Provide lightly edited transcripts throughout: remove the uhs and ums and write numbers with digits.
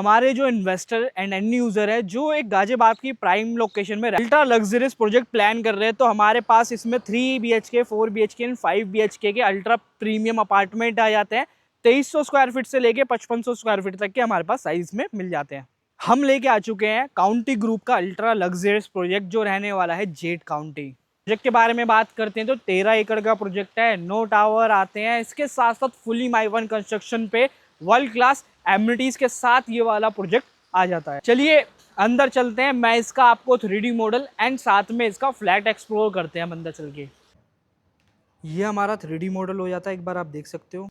हमारे जो investor and and user है जो एक गाजियाबाद की प्राइम लोकेशन में अल्ट्रा लग्जरियस प्रोजेक्ट प्लान कर रहे हैं, तो हमारे पास इसमें 3 BHK 4 BHK एंड 5 BHK के अल्ट्रा प्रीमियम अपार्टमेंट आ जाते हैं। 2300 स्क्वायर फीट से लेके 5500 स्क्वायर फीट तक के हमारे पास साइज में मिल जाते हैं। हम लेके आ चुके हैं काउंटी ग्रुप का अल्ट्रा लग्जरियस प्रोजेक्ट जो रहने वाला है जेट काउंटी। प्रोजेक्ट के बारे में बात करते हैं तो 13 एकड़ का प्रोजेक्ट है। नो टावर आते हैं, इसके साथ साथ फुली माई वन कंस्ट्रक्शन पे वर्ल्ड क्लास एमिनिटीज के साथ ये वाला प्रोजेक्ट आ जाता है। चलिए अंदर चलते हैं, मैं इसका आपको 3D मॉडल एंड साथ में इसका फ्लैट एक्सप्लोर करते हैं हम अंदर चल के। ये हमारा 3D मॉडल हो जाता है, एक बार आप देख सकते हो।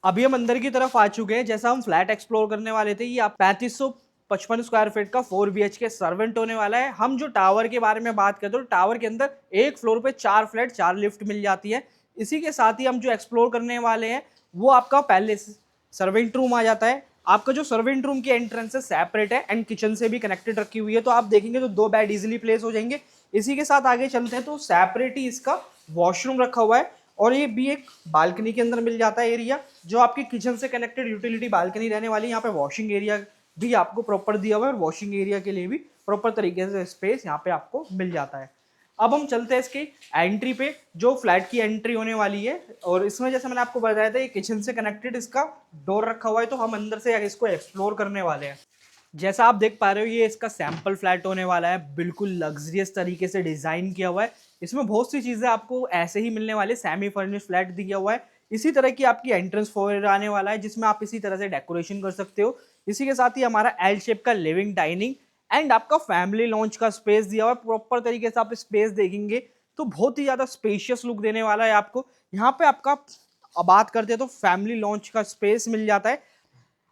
अभी हम अंदर की तरफ आ चुके हैं। जैसा हम फ्लैट एक्सप्लोर करने वाले थे, ये आप 3555 स्क्वायर फीट का 4 BHK सर्वेंट होने वाला है। हम जो टावर के बारे में बात करते हैं तो टावर के अंदर एक फ्लोर पे 4 फ्लैट 4 लिफ्ट मिल जाती है। इसी के साथ ही हम जो एक्सप्लोर करने वाले हैं वो आपका पहले सर्वेंट रूम आ जाता है। आपका जो सर्वेंट रूम की एंट्रेंस है सेपरेट है एंड किचन से भी कनेक्टेड रखी हुई है, तो आप देखेंगे तो 2 बेड इजीली प्लेस हो जाएंगे। इसी के साथ आगे चलते हैं तो सेपरेट ही इसका वॉशरूम रखा हुआ है और ये भी एक बालकनी के अंदर मिल जाता है एरिया जो आपकी किचन से कनेक्टेड यूटिलिटी बालकनी रहने वाली है। यहाँ पे वॉशिंग एरिया भी आपको प्रॉपर दिया हुआ है और वॉशिंग एरिया के लिए भी प्रॉपर तरीके से स्पेस यहाँ पे आपको मिल जाता है। अब हम चलते हैं इसके एंट्री पे, जो फ्लैट की एंट्री होने वाली है और इसमें जैसे मैंने आपको बताया था ये किचन से कनेक्टेड इसका डोर रखा हुआ है, तो हम अंदर से इसको एक्सप्लोर करने वाले हैं। जैसा आप देख पा रहे हो ये इसका सैंपल फ्लैट होने वाला है, बिल्कुल लग्जरियस तरीके से डिजाइन किया हुआ है। इसमें बहुत सी चीजें आपको ऐसे ही मिलने वाले, सेमी फर्निश्ड फ्लैट दिया हुआ है। इसी तरह की आपकी एंट्रेंस फोयर आने वाला है जिसमें आप इसी तरह से डेकोरेशन कर सकते हो। इसी के साथ ही हमारा एल शेप का लिविंग डाइनिंग एंड आपका फैमिली लॉन्च का स्पेस दिया हुआ है। प्रॉपर तरीके से आप स्पेस देखेंगे तो बहुत ही ज्यादा स्पेशियस लुक देने वाला है आपको। यहाँ पे आपका बात करते हैं तो फैमिली लॉन्च का स्पेस मिल जाता है।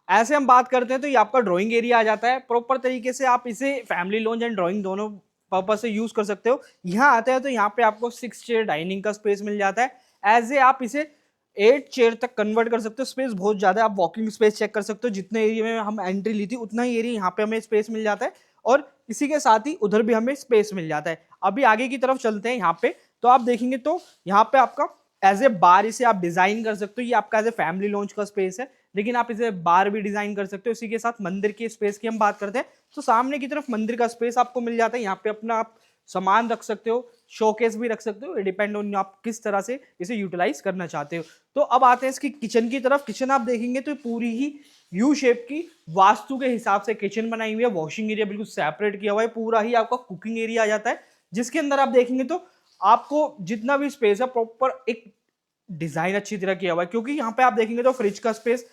ऐसे हम बात करते हैं तो ये आपका ड्राइंग एरिया आ जाता है। प्रॉपर तरीके से आप इसे फैमिली लॉन्च एंड ड्राइंग दोनों पर्पज से यूज कर सकते हो। यहाँ आते हैं तो यहाँ पे आपको 6 चेयर डाइनिंग का स्पेस मिल जाता है। एज ए आप इसे 8 चेयर तक कन्वर्ट कर सकते हो। स्पेस बहुत ज्यादा है, आप वॉकिंग स्पेस चेक कर सकते हो। जितने एरिया में हम एंट्री ली थी उतना ही एरिया यहाँ पे हमें स्पेस मिल जाता है और इसी के साथ ही उधर भी हमें स्पेस मिल जाता है। अभी आगे की तरफ चलते हैं। यहाँ पे तो आप देखेंगे तो यहाँ पे आपका एज ए बार इसे आप डिजाइन कर सकते हो। ये आपका एज ए फैमिली लॉन्च का स्पेस है, लेकिन आप इसे बार भी डिजाइन कर सकते हो। इसी के साथ मंदिर के स्पेस की हम बात करते हैं तो सामने की तरफ मंदिर का स्पेस आपको मिल जाता है। यहाँ पे अपना आप सामान रख सकते हो, शोकेस भी रख सकते हो, डिपेंड ऑन आप किस तरह से इसे यूटिलाइज करना चाहते हो। तो अब आते हैं इसकी किचन की तरफ। किचन आप देखेंगे तो पूरी ही यू शेप की वास्तु के हिसाब से किचन बनाई हुई है। वॉशिंग एरिया बिल्कुल सेपरेट किया हुआ है, पूरा ही आपका कुकिंग एरिया आ जाता है जिसके अंदर आप देखेंगे तो आपको जितना भी स्पेस है प्रॉपर एक डिजाइन अच्छी तरह किया हुआ है। क्योंकि यहाँ पे आप देखेंगे तो फ्रिज का स्पेस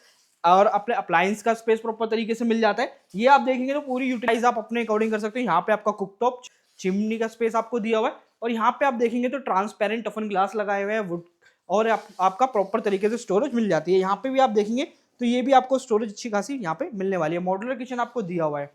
और अपने अप्लायंस का स्पेस प्रॉपर तरीके से मिल जाता है। ये आप देखेंगे तो पूरी यूटिलाइज आप अपने अकॉर्डिंग कर सकते हो। यहाँ पे आपका कुकटॉप चिमनी का स्पेस आपको दिया हुआ है और यहाँ पे आप देखेंगे तो ट्रांसपेरेंट टफन ग्लास लगाए हुए हैं वुड और आपका प्रॉपर तरीके से स्टोरेज मिल जाती है। यहाँ पे भी आप देखेंगे तो ये भी आपको स्टोरेज अच्छी खासी यहाँ पे मिलने वाली है। मॉड्यूलर किचन आपको दिया हुआ है।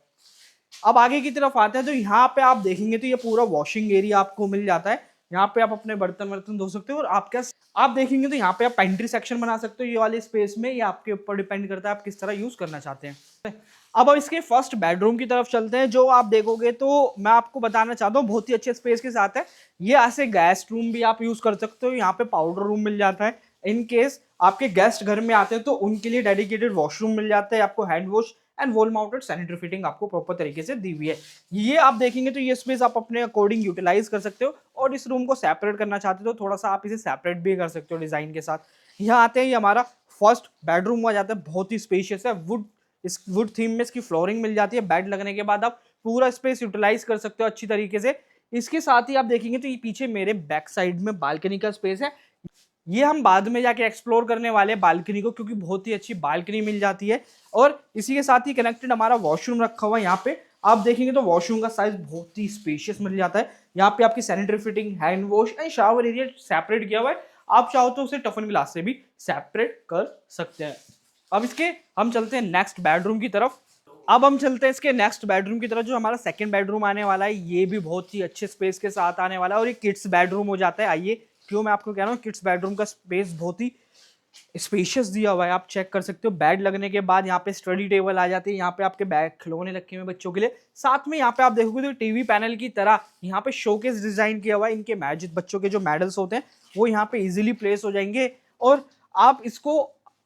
अब आगे की तरफ आते हैं तो यहाँ पे आप देखेंगे तो ये पूरा वॉशिंग एरिया आपको मिल जाता है। यहाँ पे आप अपने बर्तन वर्तन धो सकते हो और आप देखेंगे तो यहाँ पे आप पेंट्री सेक्शन बना सकते हो। ये वाले स्पेस में ये आपके ऊपर डिपेंड करता है आप किस तरह यूज करना चाहते हैं। अब इसके फर्स्ट बेडरूम की तरफ चलते हैं। जो आप देखोगे तो मैं आपको बताना चाहता हूँ बहुत ही अच्छे स्पेस के साथ है। ये ऐसे गेस्ट रूम भी आप यूज कर सकते हो। यहाँ पे पाउडर रूम मिल जाता है। इन केस आपके गेस्ट घर में आते हैं तो उनके लिए डेडिकेटेड वॉशरूम मिल जाता है। आपको hand wash and wall mounted sanitary fitting आपको प्रॉपर तरीके से दी हुई है। ये आप देखेंगे तो ये स्पेस आप अपने अकॉर्डिंग यूटिलाइज कर सकते हो और इस रूम को सेपरेट करना चाहते हो तो थोड़ा सा आप इसे सेपरेट भी कर सकते हो डिजाइन के साथ। यहाँ आते हैं, ये हमारा फर्स्ट बेडरूम आ जाता है। बहुत ही स्पेशियस है, इस वुड थीम में इसकी फ्लोरिंग मिल जाती है। बेड लगने के बाद आप पूरा स्पेस यूटिलाइज कर सकते हो अच्छी तरीके से। इसके साथ ही आप देखेंगे तो ये पीछे मेरे बैक साइड में बालकनी का स्पेस है। ये हम बाद में जाके एक्सप्लोर करने वाले हैं बालकनी को, क्योंकि बहुत ही अच्छी बालकनी मिल जाती है। और इसी के साथ ही कनेक्टेड हमारा वॉशरूम रखा हुआ है। यहाँ पे आप देखेंगे तो वॉशरूम का साइज बहुत ही स्पेशियस मिल जाता है। यहाँ पे आपकी sanitary fitting, hand wash and shower area separate किया हुआ है। आप चाहो तो उसे टफन ग्लास से भी सेपरेट कर सकते हैं। अब इसके हम चलते हैं नेक्स्ट बेडरूम की तरफ। अब हम चलते हैं इसके नेक्स्ट बेडरूम की तरफ। जो हमारा सेकंड बेडरूम आने वाला है ये भी बहुत ही अच्छे स्पेस के साथ आने वाला है और ये किड्स बेडरूम हो जाता है। आइए, क्यों मैं आपको कह रहा हूँ किड्स बेडरूम का स्पेस बहुत ही स्पेशियस दिया हुआ है। आप चेक कर सकते हो। बेड लगने के बाद यहाँ पे स्टडी टेबल आ जाती है। यहाँ पे आपके बैग खिलौने रखे हुए बच्चों के लिए। साथ में यहाँ पे आप देखोगे तो टीवी पैनल की तरह यहाँ पे शोकेस डिजाइन किया हुआ है। इनके मैजिक बच्चों के जो मेडल्स होते हैं वो यहाँ पे इजीली प्लेस हो जाएंगे और आप इसको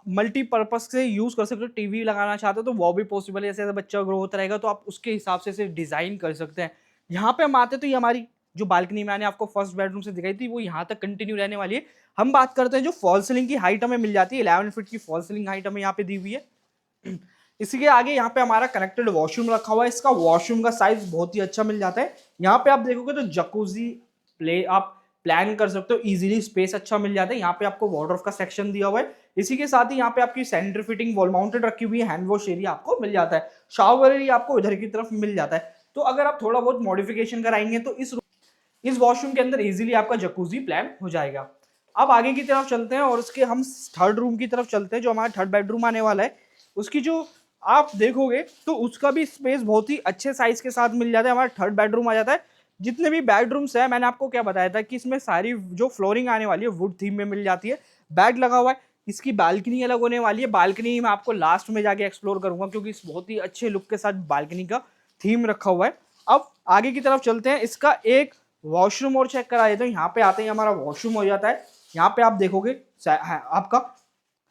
मल्टीपर्पज से यूज कर सकते हो, टीवी लगाना चाहते हो तो वो भी पॉसिबल है, जैसे जैसे बच्चा ग्रो होता रहेगा तो आप उसके हिसाब से इसे डिजाइन कर सकते हैं। यहाँ पे हम आते तो ये हमारी जो बालकनी मैंने आपको फर्स्ट बेडरूम से दिखाई थी वो यहाँ तक कंटिन्यू रहने वाली है। हम बात करते हैं जो फॉल सीलिंग की हाइट हमें मिल जाती है, 11 फीट की फॉल सीलिंग हाइट हमें यहाँ पे दी हुई है। इसी के आगे यहाँ पे हमारा कनेक्टेड वॉशरूम रखा हुआ है, इसका वॉशरूम का साइज बहुत ही अच्छा मिल जाता है। यहाँ पे आप देखोगे तो जकूजी प्ले आप प्लान कर सकते हो इजीली, स्पेस अच्छा मिल जाता है। यहाँ पे आपको वार्डरोब का सेक्शन दिया हुआ है, इसी के साथ ही यहाँ पे आपकी सेंटर फिटिंग वॉल माउंटेड रखी हुई है, हैंड वॉश एरिया आपको मिल जाता है, शावर एरिया आपको इधर की तरफ मिल जाता है। तो अगर आप थोड़ा बहुत मॉडिफिकेशन कराएंगे तो इस वॉशरूम के अंदर इजीली आपका जकूजी प्लान हो जाएगा। अब आगे की तरफ चलते हैं और उसके हम थर्ड रूम की तरफ चलते हैं, जो हमारा थर्ड बेडरूम आने वाला है। उसकी जो आप देखोगे तो उसका भी स्पेस बहुत ही अच्छे साइज के साथ मिल जाता है। हमारा थर्ड बेडरूम आ जाता है। जितने भी बेडरूम्स है मैंने आपको क्या बताया था कि इसमें सारी जो फ्लोरिंग आने वाली है वुड थीम में मिल जाती है, बेड लगा हुआ है। इसकी बालकनी अलग होने वाली है, बालकनी मैं आपको लास्ट में जाके एक्सप्लोर करूंगा क्योंकि इस बहुत ही अच्छे लुक के साथ बालकनी का थीम रखा हुआ है। अब आगे की तरफ चलते हैं, इसका एक वॉशरूम और चेक करा देते हैं। यहाँ पे आते ही हमारा वॉशरूम हो जाता है। यहाँ पे आप देखोगे आपका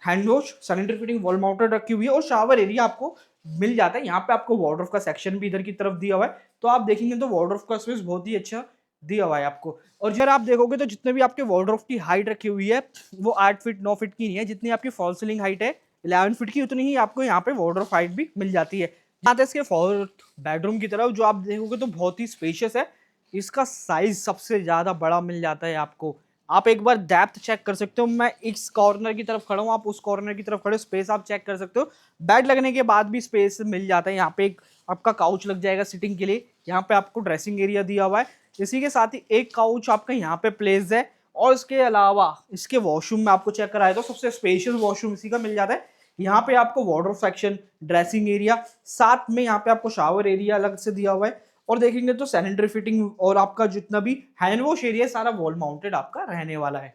hand wash, sanitary fitting wall mounted रखी हुई है और शावर एरिया आपको मिल जाता है। यहाँ पे आपको वार्डरोब का सेक्शन भी इधर की तरफ दिया हुआ है, तो आप देखेंगे तो वार्डरोब का स्पेस बहुत ही अच्छा दिया हुआ है आपको। और जब आप देखोगे तो जितने भी आपके वार्डरोब की हाइट रखी हुई है वो 8 फीट 9 फीट की नहीं है, जितनी आपकी फॉल सीलिंग हाइट है 11 फीट की, उतनी ही आपको यहाँ पे वार्डरोब हाइट भी मिल जाती है। आते इसके फोर्थ बेडरूम की तरफ, जो आप देखोगे तो बहुत ही स्पेशियस है। इसका साइज सबसे ज्यादा बड़ा मिल जाता है आपको। आप एक बार डेप्थ चेक कर सकते हो, मैं इस कॉर्नर की तरफ खड़ा हूँ, आप उस कॉर्नर की तरफ खड़े, स्पेस आप चेक कर सकते हो। बेड लगने के बाद भी स्पेस मिल जाता है। यहाँ पे एक आपका काउच लग जाएगा सिटिंग के लिए, यहाँ पे आपको ड्रेसिंग एरिया दिया हुआ है, इसी के साथ ही एक काउच आपका यहाँ पे प्लेस है। और इसके अलावा इसके वॉशरूम में आपको चेक कराया तो सबसे स्पेशियस वॉशरूम इसी का मिल जाता है। यहाँ पे आपको वार्डरोब सेक्शन, ड्रेसिंग एरिया, साथ में यहाँ पे आपको शावर एरिया अलग से दिया हुआ है। और देखेंगे तो सैनिटरी फिटिंग और आपका जितना भी हैंड वॉश एरिया सारा वॉल माउंटेड आपका रहने वाला है।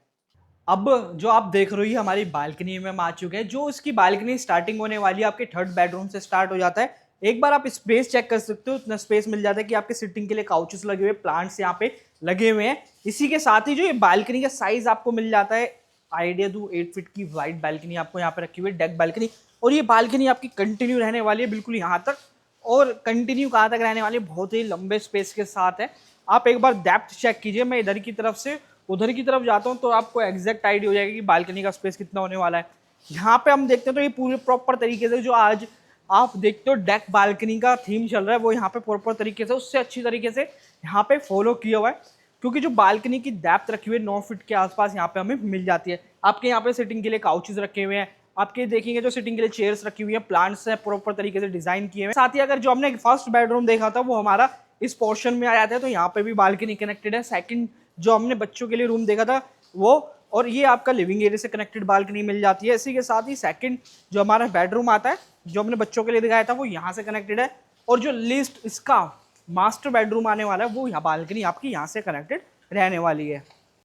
अब जो आप देख रही है हमारी बालकनी में हम आ चुके हैं। जो इसकी बालकनी स्टार्टिंग होने वाली है आपके थर्ड बेडरूम से स्टार्ट हो जाता है। एक बार आप स्पेस चेक कर सकते हो, इतना स्पेस मिल जाता है कि आपके सिटिंग के लिए काउचेस लगे हुए, प्लांट्स यहाँ पे लगे हुए हैं। इसी के साथ ही जो ये बालकनी का साइज आपको मिल जाता है, आइडिया दूं 8 फीट की वाइड बालकनी आपको यहाँ पे रखी हुई है, डेक बालकनी। और ये बालकनी आपकी कंटिन्यू रहने वाली है बिल्कुल यहाँ तक, और कंटिन्यू कहाँ तक रहने वाली है, बहुत ही लंबे स्पेस के साथ है। आप एक बार डेप्थ चेक कीजिए, मैं इधर की तरफ से उधर की तरफ जाता हूँ तो आपको एग्जैक्ट आइडिया हो जाएगा कि बालकनी का स्पेस कितना होने वाला है। यहाँ पे हम देखते हैं तो ये पूरे प्रॉपर तरीके से जो आज आप देखते हो डेक बालकनी का थीम चल रहा है वो यहाँ पे प्रॉपर तरीके से उससे अच्छी तरीके से यहाँ पे फॉलो किया हुआ है। क्योंकि जो बालकनी की डेप्थ रखी हुई है 9 फीट के आसपास यहाँ पे हमें मिल जाती है। आपके यहाँ पे सिटिंग के लिए काउचेस रखे हुए हैं, आपके देखेंगे जो सिटिंग के लिए चेयर्स रखी हुई है, प्लांट्स है प्रॉपर तरीके से डिजाइन किए हुए। साथ ही अगर जो हमने फर्स्ट बेडरूम देखा था वो हमारा इस पोर्शन में आ जाता है, तो यहाँ पे भी बालकनी कनेक्टेड है। सेकंड जो हमने बच्चों के लिए रूम देखा था वो, और ये आपका लिविंग एरिया से कनेक्टेड बालकनी मिल जाती है। इसी के साथ ही सेकंड जो हमारा बेडरूम आता है जो हमने बच्चों के लिए दिखाया था वो यहाँ से कनेक्टेड है। और जो लिस्ट इसका मास्टर बेडरूम आने वाला है वो यहाँ बालकनी आपकी यहाँ से कनेक्टेड रहने वाली है।